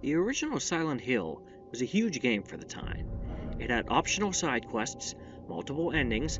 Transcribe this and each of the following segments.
The original Silent Hill was a huge game for the time. It had optional side quests, multiple endings,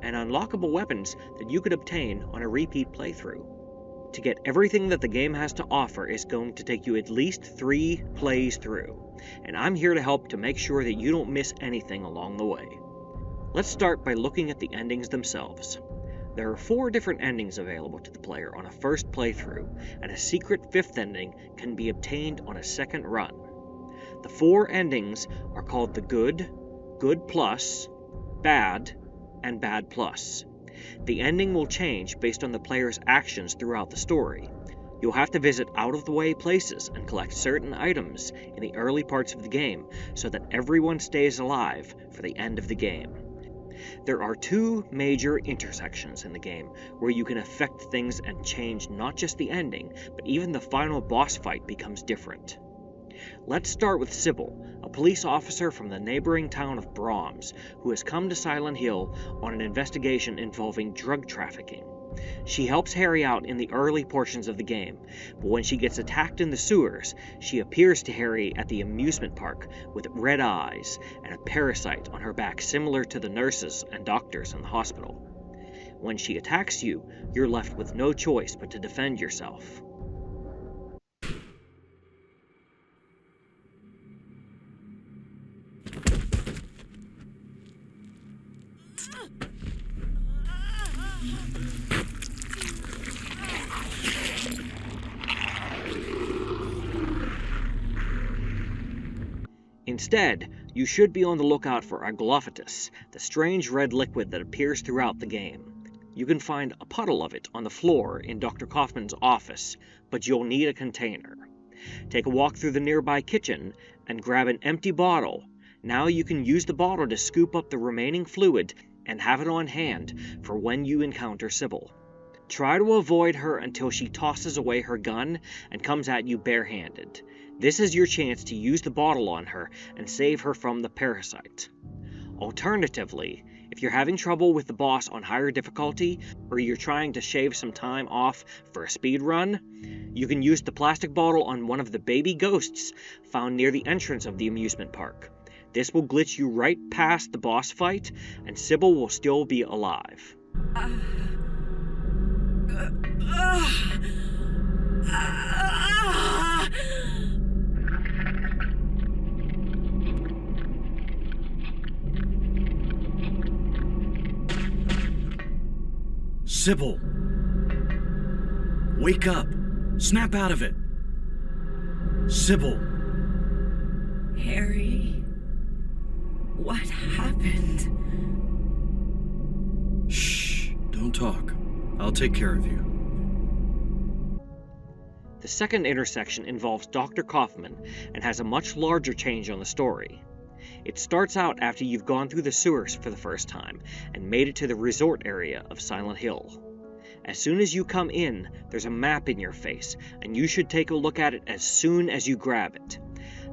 and unlockable weapons that you could obtain on a repeat playthrough. To get everything that the game has to offer is going to take you at least 3 plays through, and I'm here to help to make sure that you don't miss anything along the way. Let's start by looking at the endings themselves. There are 4 different endings available to the player on a first playthrough, and a secret 5th ending can be obtained on a second run. The 4 endings are called the Good, Good Plus, Bad, and Bad Plus. The ending will change based on the player's actions throughout the story. You'll have to visit out-of-the-way places and collect certain items in the early parts of the game so that everyone stays alive for the end of the game. There are 2 major intersections in the game where you can affect things and change not just the ending, but even the final boss fight becomes different. Let's start with Sybil, a police officer from the neighboring town of Brahms, who has come to Silent Hill on an investigation involving drug trafficking. She helps Harry out in the early portions of the game, but when she gets attacked in the sewers, she appears to Harry at the amusement park with red eyes and a parasite on her back similar to the nurses and doctors in the hospital. When she attacks you, you're left with no choice but to defend yourself. Instead, you should be on the lookout for Aglophitous, the strange red liquid that appears throughout the game. You can find a puddle of it on the floor in Dr. Kaufman's office, but you'll need a container. Take a walk through the nearby kitchen and grab an empty bottle. Now you can use the bottle to scoop up the remaining fluid and have it on hand for when you encounter Sybil. Try to avoid her until she tosses away her gun and comes at you barehanded. This is your chance to use the bottle on her and save her from the parasite. Alternatively, if you're having trouble with the boss on higher difficulty, or you're trying to shave some time off for a speed run, you can use the plastic bottle on one of the baby ghosts found near the entrance of the amusement park. This will glitch you right past the boss fight, and Sybil will still be alive. Sybil! Wake up! Snap out of it! Sybil! Harry, what happened? Shh! Don't talk. I'll take care of you. The second intersection involves Dr. Kaufman and has a much larger change on the story. It starts out after you've gone through the sewers for the first time and made it to the resort area of Silent Hill. As soon as you come in, there's a map in your face, and you should take a look at it as soon as you grab it.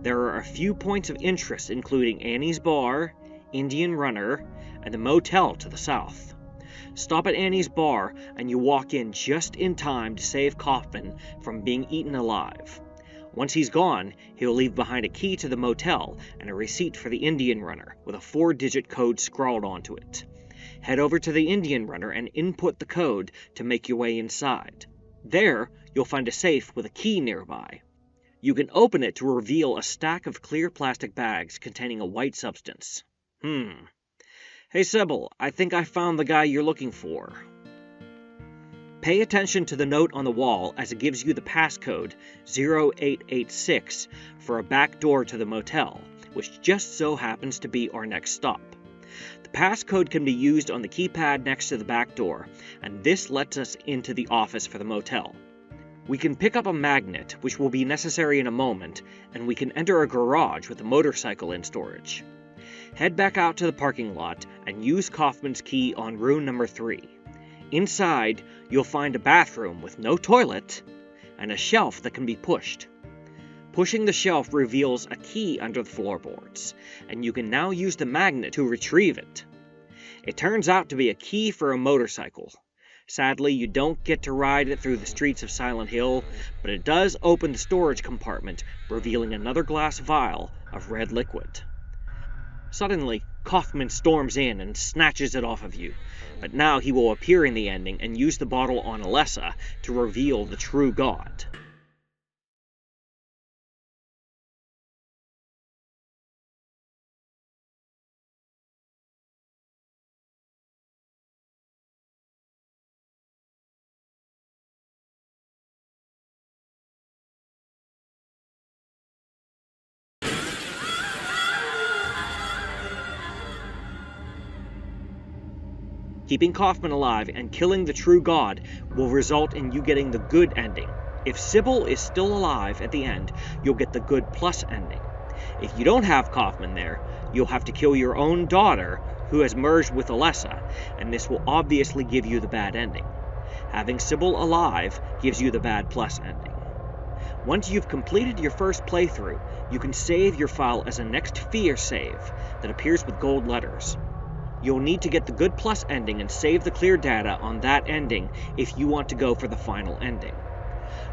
There are a few points of interest, including Annie's Bar, Indian Runner, and the motel to the south. Stop at Annie's Bar, and you walk in just in time to save Kaufman from being eaten alive. Once he's gone, he'll leave behind a key to the motel and a receipt for the Indian Runner with a 4-digit code scrawled onto it. Head over to the Indian Runner and input the code to make your way inside. There, you'll find a safe with a key nearby. You can open it to reveal a stack of clear plastic bags containing a white substance. Hey Sybil, I think I found the guy you're looking for. Pay attention to the note on the wall as it gives you the passcode 0886 for a back door to the motel, which just so happens to be our next stop. The passcode can be used on the keypad next to the back door, and this lets us into the office for the motel. We can pick up a magnet, which will be necessary in a moment, and we can enter a garage with a motorcycle in storage. Head back out to the parking lot and use Kaufman's key on room number 3. Inside, you'll find a bathroom with no toilet and a shelf that can be pushed. Pushing the shelf reveals a key under the floorboards, and you can now use the magnet to retrieve it. It turns out to be a key for a motorcycle. Sadly, you don't get to ride it through the streets of Silent Hill, but it does open the storage compartment, revealing another glass vial of red liquid. Suddenly, Kaufman storms in and snatches it off of you, but now he will appear in the ending and use the bottle on Alessa to reveal the true god. Keeping Kaufman alive and killing the true god will result in you getting the good ending. If Sybil is still alive at the end, you'll get the good plus ending. If you don't have Kaufman there, you'll have to kill your own daughter, who has merged with Alessa, and this will obviously give you the bad ending. Having Sybil alive gives you the bad plus ending. Once you've completed your first playthrough, you can save your file as a next fear save that appears with gold letters. You'll need to get the good plus ending and save the clear data on that ending if you want to go for the final ending.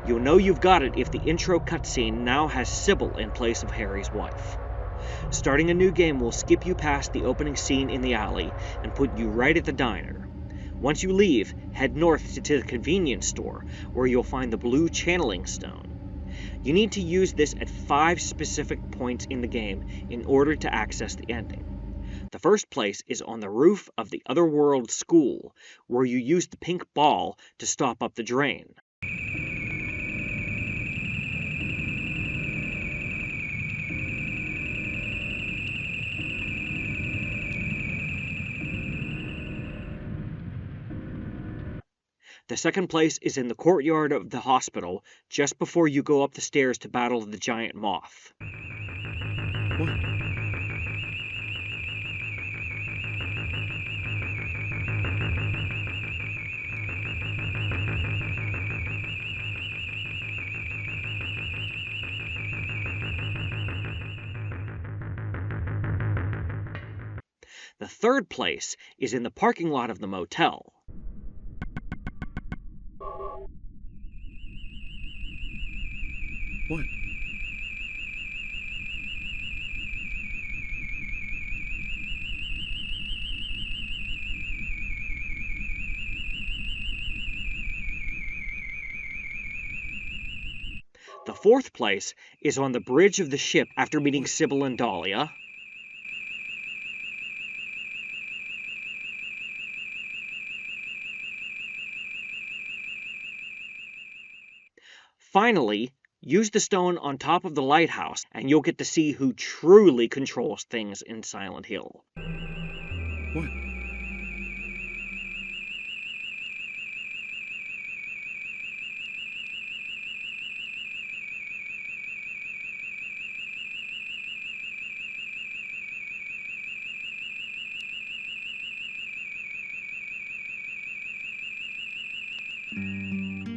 You'll know you've got it if the intro cutscene now has Sybil in place of Harry's wife. Starting a new game will skip you past the opening scene in the alley and put you right at the diner. Once you leave, head north to the convenience store, where you'll find the blue channeling stone. You need to use this at 5 specific points in the game in order to access the ending. The first place is on the roof of the Otherworld School, where you use the pink ball to stop up the drain. The second place is in the courtyard of the hospital, just before you go up the stairs to battle the giant moth. What? The third place is in the parking lot of the motel. What? The fourth place is on the bridge of the ship after meeting Sybil and Dahlia. Finally, use the stone on top of the lighthouse, and you'll get to see who truly controls things in Silent Hill. What?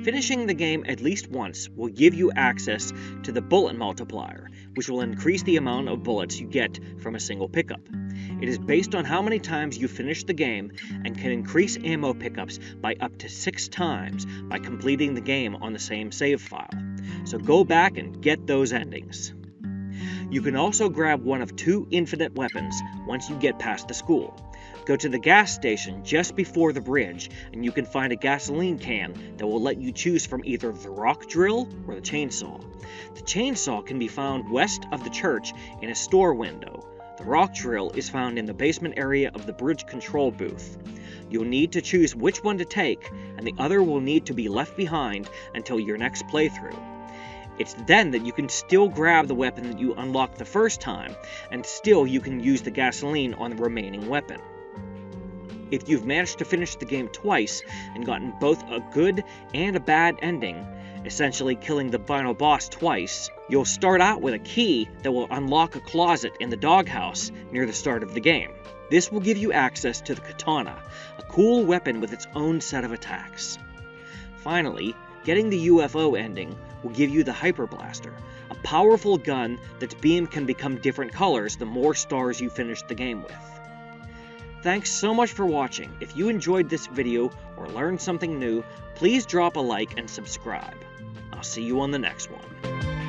Finishing the game at least once will give you access to the bullet multiplier, which will increase the amount of bullets you get from a single pickup. It is based on how many times you finish the game and can increase ammo pickups by up to 6 times by completing the game on the same save file. So go back and get those endings. You can also grab one of 2 infinite weapons once you get past the school. Go to the gas station just before the bridge, and you can find a gasoline can that will let you choose from either the rock drill or the chainsaw. The chainsaw can be found west of the church in a store window. The rock drill is found in the basement area of the bridge control booth. You'll need to choose which one to take, and the other will need to be left behind until your next playthrough. It's then that you can still grab the weapon that you unlocked the first time, and still you can use the gasoline on the remaining weapon. If you've managed to finish the game twice and gotten both a good and a bad ending, essentially killing the final boss twice, you'll start out with a key that will unlock a closet in the doghouse near the start of the game. This will give you access to the katana, a cool weapon with its own set of attacks. Finally, getting the UFO ending will give you the Hyper Blaster, a powerful gun that's beam can become different colors the more stars you finish the game with. Thanks so much for watching. If you enjoyed this video or learned something new, please drop a like and subscribe. I'll see you on the next one.